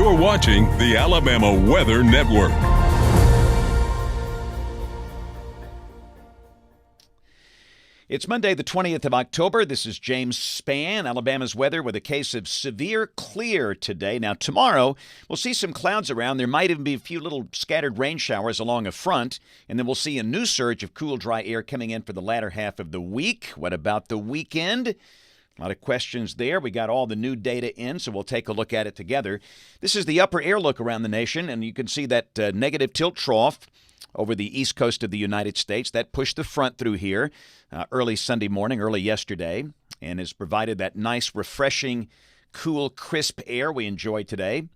You're watching the Alabama Weather Network. It's Monday, the 20th of October. This is James Spann, Alabama's weather, with a case of severe clear today. Now, tomorrow, we'll see some clouds around. There might even be a few little scattered rain showers along a front, and then we'll see a new surge of cool, dry air coming in for the latter half of the week. What about the weekend? A lot of questions there. We got all the new data in, so we'll take a look at it together. This is the upper air look around the nation, and you can see that negative tilt trough over the east coast of the United States. That pushed the front through here early Sunday morning, early yesterday, and has provided that nice, refreshing, cool, crisp air we enjoy today.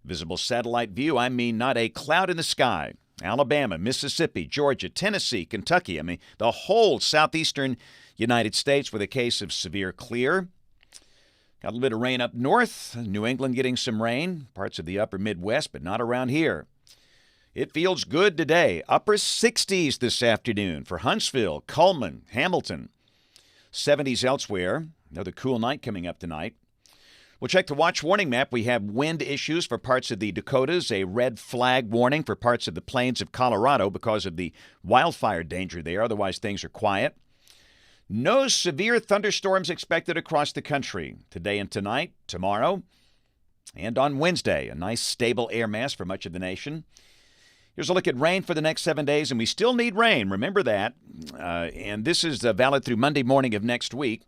Visible satellite view, I mean not a cloud in the sky. Alabama, Mississippi, Georgia, Tennessee, Kentucky, the whole southeastern United States with a case of severe clear. Got a little bit of rain up north. New England getting some rain. Parts of the upper Midwest, but not around here. It feels good today. Upper 60s this afternoon for Huntsville, Cullman, Hamilton. 70s elsewhere. Another cool night coming up tonight. We'll check the watch warning map. We have wind issues for parts of the Dakotas, a red flag warning for parts of the plains of Colorado because of the wildfire danger there. Otherwise, things are quiet. No severe thunderstorms expected across the country today and tonight, tomorrow, and on Wednesday. A nice stable air mass for much of the nation. Here's a look at rain for the next 7 days, and we still need rain. Remember that. And this is valid through Monday morning of next week.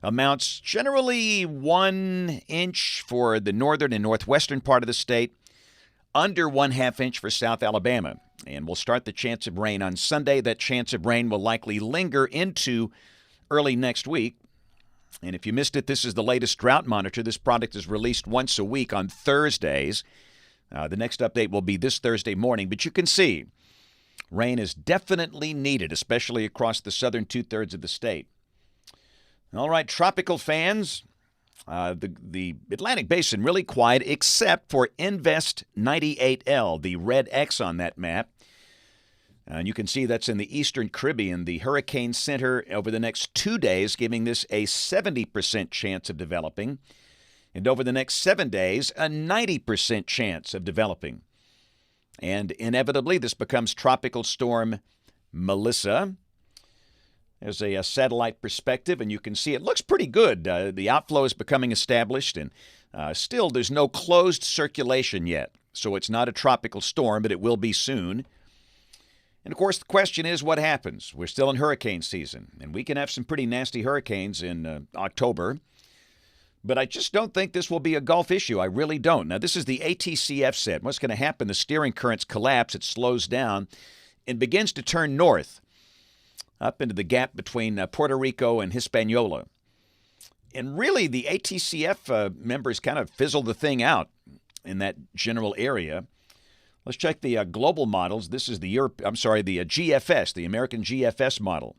Amounts generally 1 inch for the northern and northwestern part of the state, under 1/2 inch for South Alabama. And we'll start the chance of rain on Sunday. That chance of rain will likely linger into early next week. And if you missed it, this is the latest drought monitor. This product is released once a week on Thursdays. The next update will be this Thursday morning. But you can see rain is definitely needed, especially across the southern two-thirds of the state. All right, tropical fans, the Atlantic Basin really quiet except for Invest 98L, the red X on that map. And you can see that's in the eastern Caribbean, the hurricane center over the next 2 days, giving this a 70% chance of developing. And over the next 7 days, a 90% chance of developing. And inevitably, this becomes Tropical Storm Melissa. There's a satellite perspective, and you can see it looks pretty good. The outflow is becoming established, and still there's no closed circulation yet. So it's not a tropical storm, but it will be soon. And, of course, the question is what happens? We're still in hurricane season, and we can have some pretty nasty hurricanes in October. But I just don't think this will be a Gulf issue. I really don't. Now, this is the ATCF set. What's going to happen? The steering currents collapse. It slows down and begins to turn north up into the gap between Puerto Rico and Hispaniola. And really, the ATCF members kind of fizzle the thing out in that general area. Let's check the global models. This is the GFS, the American GFS model.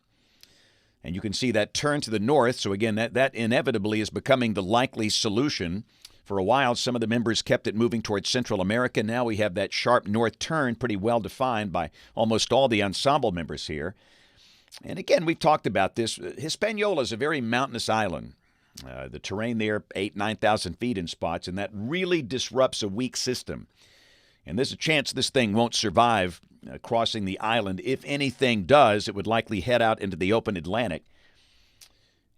And you can see that turn to the north. So, again, that inevitably is becoming the likely solution. For a while, some of the members kept it moving towards Central America. Now we have that sharp north turn pretty well defined by almost all the ensemble members here. And, again, we've talked about this. Hispaniola is a very mountainous island. The terrain there, 8,000, 9,000 feet in spots, and that really disrupts a weak system. And there's a chance this thing won't survive crossing the island. If anything does, it would likely head out into the open Atlantic.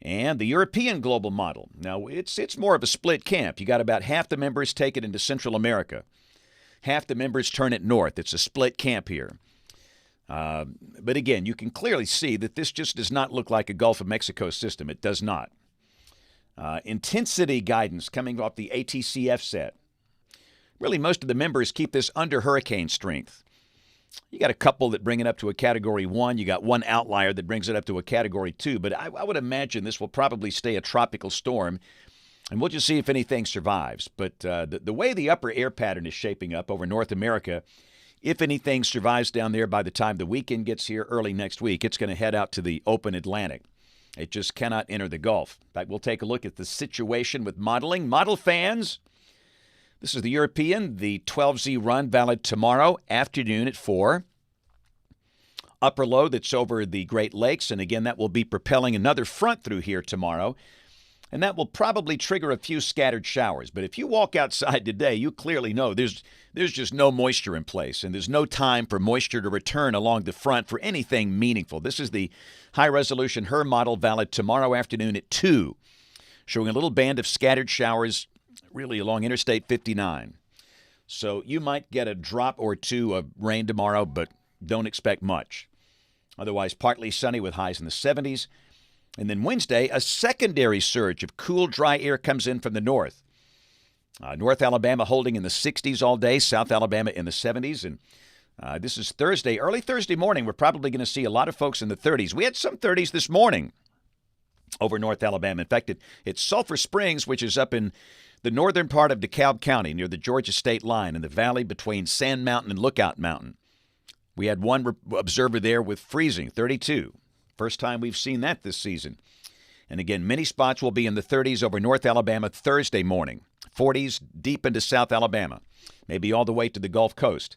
And the European global model. Now, it's more of a split camp. You got about half the members take it into Central America. Half the members turn it north. It's a split camp here. But again, you can clearly see that this just does not look like a Gulf of Mexico system. It does not. Intensity guidance coming off the ATCF set. Really, most of the members keep this under hurricane strength. You got a couple that bring it up to a Category 1. You got one outlier that brings it up to a Category 2. But I would imagine this will probably stay a tropical storm, and we'll just see if anything survives. But the way the upper air pattern is shaping up over North America, if anything survives down there by the time the weekend gets here early next week, it's going to head out to the open Atlantic. It just cannot enter the Gulf. In fact, we'll take a look at the situation with modeling. Model fans, this is the European, the 12Z run valid tomorrow afternoon at 4. Upper low that's over the Great Lakes, and again, that will be propelling another front through here tomorrow. and that will probably trigger a few scattered showers. But if you walk outside today, you clearly know there's just no moisture in place, and there's no time for moisture to return along the front for anything meaningful. This is the high-resolution HER model, valid tomorrow afternoon at 2, showing a little band of scattered showers really along Interstate 59. So you might get a drop or two of rain tomorrow, but don't expect much. Otherwise, partly sunny with highs in the 70s. And then Wednesday, a secondary surge of cool, dry air comes in from the north. North Alabama holding in the 60s all day, South Alabama in the 70s. And this is Thursday. Early Thursday morning, we're probably going to see a lot of folks in the 30s. We had some 30s this morning over North Alabama. In fact, it's Sulphur Springs, which is up in the northern part of DeKalb County near the Georgia state line in the valley between Sand Mountain and Lookout Mountain. We had one observer there with freezing, 32. First time we've seen that this season. And again, many spots will be in the 30s over North Alabama Thursday morning. 40s deep into South Alabama, maybe all the way to the Gulf Coast.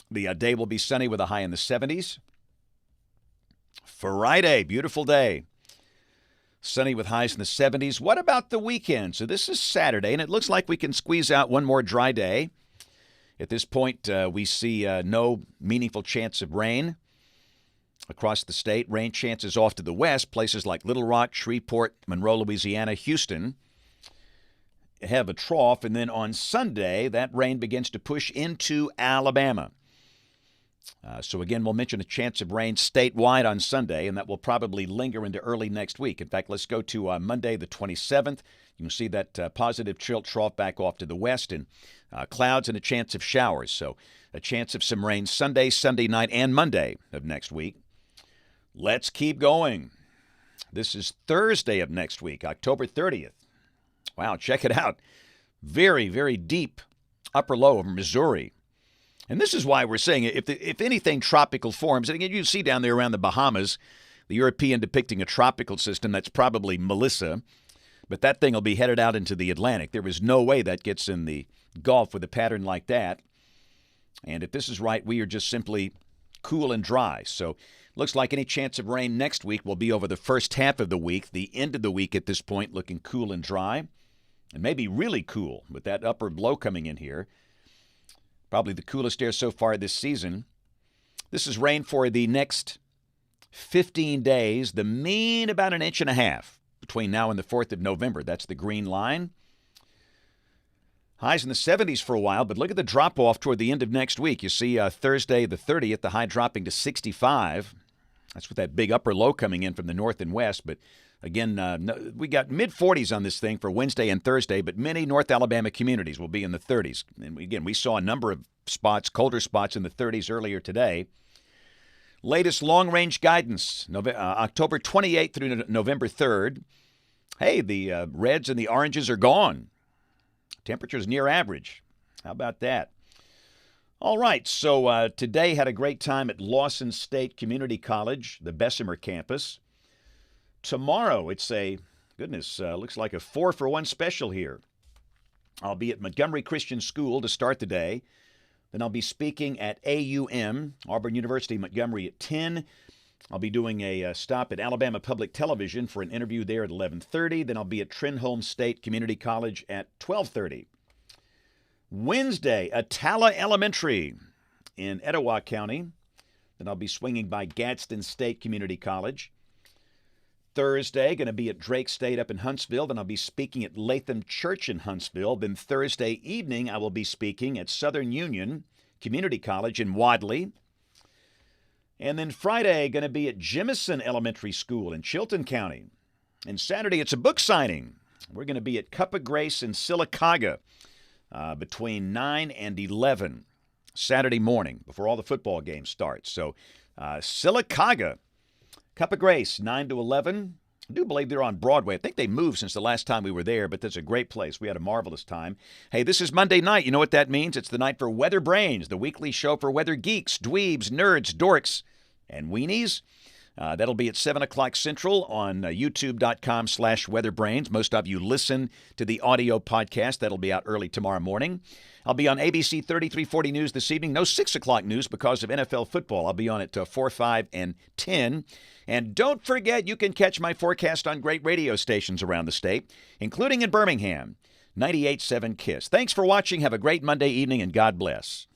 The day will be sunny with a high in the 70s. Friday, beautiful day. Sunny with highs in the 70s. What about the weekend? So this is Saturday, and it looks like we can squeeze out one more dry day. At this point, we see no meaningful chance of rain across the state. Rain chances off to the west, places like Little Rock, Shreveport, Monroe, Louisiana, Houston have a trough. And then on Sunday, that rain begins to push into Alabama. So again, we'll mention a chance of rain statewide on Sunday, and that will probably linger into early next week. In fact, let's go to Monday the 27th. You can see that positive chill trough back off to the west, and clouds and a chance of showers. So a chance of some rain Sunday, Sunday night, and Monday of next week. Let's keep going. This is Thursday of next week, October 30th. Wow, check it out. Very, very deep upper low over Missouri. And this is why we're saying if anything tropical forms, and again, you see down there around the Bahamas, the European depicting a tropical system, that's probably Melissa, but that thing will be headed out into the Atlantic. There is no way that gets in the Gulf with a pattern like that. And if this is right, we are just simply cool and dry. So looks like any chance of rain next week will be over the first half of the week. The end of the week at this point looking cool and dry, and maybe really cool with that upper low coming in here. Probably the coolest air so far this season. This is rain for the next 15 days. The mean about 1.5 inches between now and the 4th of November. That's the green line. Highs in the 70s for a while, but look at the drop-off toward the end of next week. You see Thursday the 30th, the high dropping to 65. That's with that big upper low coming in from the north and west. But again, we got mid-40s on this thing for Wednesday and Thursday, but many North Alabama communities will be in the 30s. And again, we saw a number of spots, colder spots in the 30s earlier today. Latest long-range guidance, October 28th through November 3rd. Hey, the reds and the oranges are gone. Temperatures near average. How about that? All right, so today had a great time at Lawson State Community College, the Bessemer campus. Tomorrow, it's looks like a 4-for-1 special here. I'll be at Montgomery Christian School to start the day. Then I'll be speaking at AUM, Auburn University, Montgomery, at 10. I'll be doing a stop at Alabama Public Television for an interview there at 11:30. Then I'll be at Trenholm State Community College at 12:30. Wednesday, Atala Elementary in Etowah County. Then I'll be swinging by Gadsden State Community College. Thursday, going to be at Drake State up in Huntsville. Then I'll be speaking at Latham Church in Huntsville. Then Thursday evening, I will be speaking at Southern Union Community College in Wadley. And then Friday, going to be at Jemison Elementary School in Chilton County. And Saturday, it's a book signing. We're going to be at Cup of Grace in Sylacauga between 9 and 11 Saturday morning before all the football games start. So Sylacauga, Cup of Grace, 9 to 11. I do believe they're on Broadway. I think they moved since the last time we were there, but that's a great place. We had a marvelous time. Hey, this is Monday night. You know what that means? It's the night for Weather Brains, the weekly show for weather geeks, dweebs, nerds, dorks, and weenies. That'll be at 7 o'clock Central on youtube.com/weatherbrains. Most of you listen to the audio podcast. That'll be out early tomorrow morning. I'll be on ABC 3340 News this evening. No 6 o'clock news because of NFL football. I'll be on at 4, 5, and 10. And don't forget, you can catch my forecast on great radio stations around the state, including in Birmingham, 98.7 KISS. Thanks for watching. Have a great Monday evening, and God bless.